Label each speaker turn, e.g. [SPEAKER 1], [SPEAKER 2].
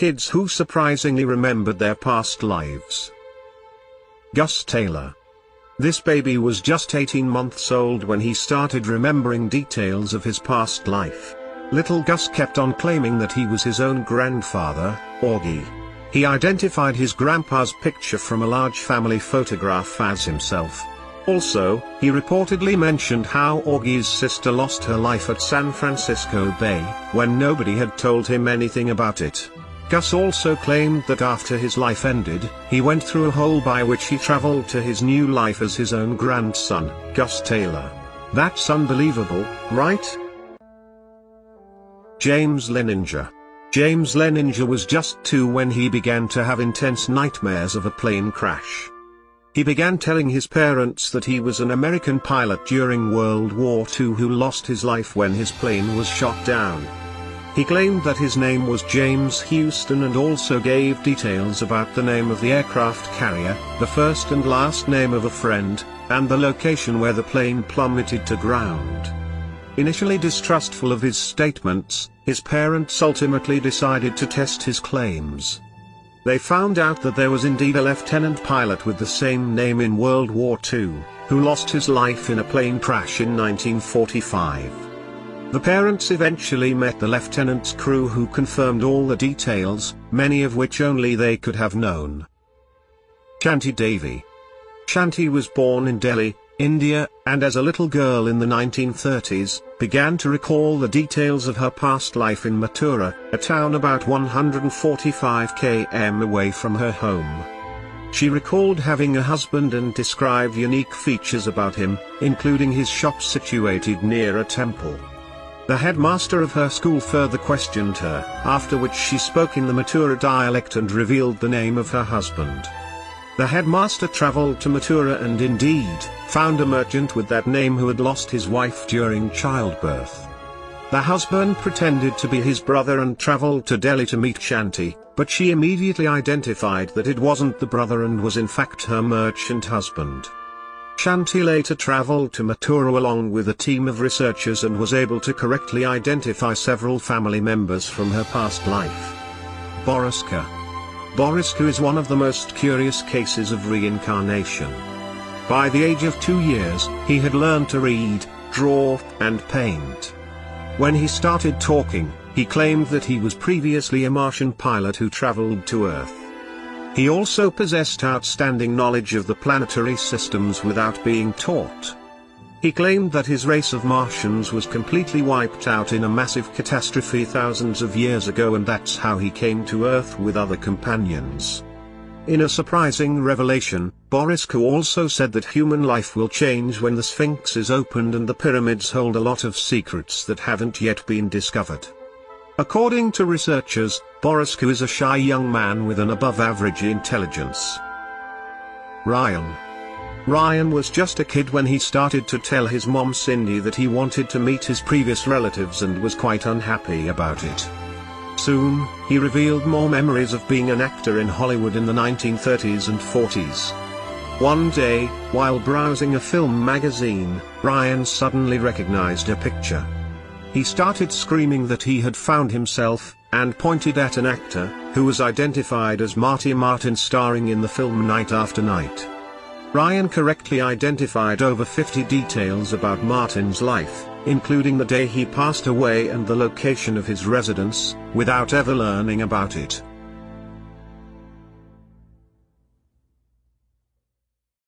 [SPEAKER 1] Kids who surprisingly remembered their past lives. Gus Taylor. This baby was just 18 months old when he started remembering details of his past life. Little Gus kept on claiming that he was his own grandfather, Augie. He identified his grandpa's picture from a large family photograph as himself. Also, he reportedly mentioned how Augie's sister lost her life at San Francisco Bay, when nobody had told him anything about it. Gus also claimed that after his life ended, he went through a hole by which he traveled to his new life as his own grandson, Gus Taylor. That's unbelievable, right? James Leninger. James Leninger was just 2 when he began to have intense nightmares of a plane crash. He began telling his parents that he was an American pilot during World War II who lost his life when his plane was shot down. He claimed that his name was James Huston and also gave details about the name of the aircraft carrier, the first and last name of a friend, and the location where the plane plummeted to ground. Initially distrustful of his statements, his parents ultimately decided to test his claims. They found out that there was indeed a lieutenant pilot with the same name in World War II, who lost his life in a plane crash in 1945. The parents eventually met the lieutenant's crew who confirmed all the details, many of which only they could have known. Shanti Devi. Shanti was born in Delhi, India, and as a little girl in the 1930s, began to recall the details of her past life in Mathura, a town about 145 km away from her home. She recalled having a husband and described unique features about him, including his shop situated near a temple. The headmaster of her school further questioned her, after which she spoke in the Mathura dialect and revealed the name of her husband. The headmaster traveled to Mathura and indeed, found a merchant with that name who had lost his wife during childbirth. The husband pretended to be his brother and traveled to Delhi to meet Shanti, but she immediately identified that it wasn't the brother and was in fact her merchant husband. Shanti later traveled to Mathura along with a team of researchers and was able to correctly identify several family members from her past life. Boriska. Boriska is one of the most curious cases of reincarnation. By the age of 2 years, he had learned to read, draw, and paint. When he started talking, he claimed that he was previously a Martian pilot who traveled to Earth. He also possessed outstanding knowledge of the planetary systems without being taught. He claimed that his race of Martians was completely wiped out in a massive catastrophe thousands of years ago, and that's how he came to Earth with other companions. In a surprising revelation, Boriska also said that human life will change when the Sphinx is opened and the pyramids hold a lot of secrets that haven't yet been discovered. According to researchers, Boriska is a shy young man with an above-average intelligence. Ryan. Ryan was just a kid when he started to tell his mom Cindy that he wanted to meet his previous relatives and was quite unhappy about it. Soon, he revealed more memories of being an actor in Hollywood in the 1930s and 40s. One day, while browsing a film magazine, Ryan suddenly recognized a picture. He started screaming that he had found himself, and pointed at an actor, who was identified as Martyn starring in the film Night After Night. Ryan correctly identified over 50 details about Martyn's life, including the day he passed away and the location of his residence, without ever learning about it.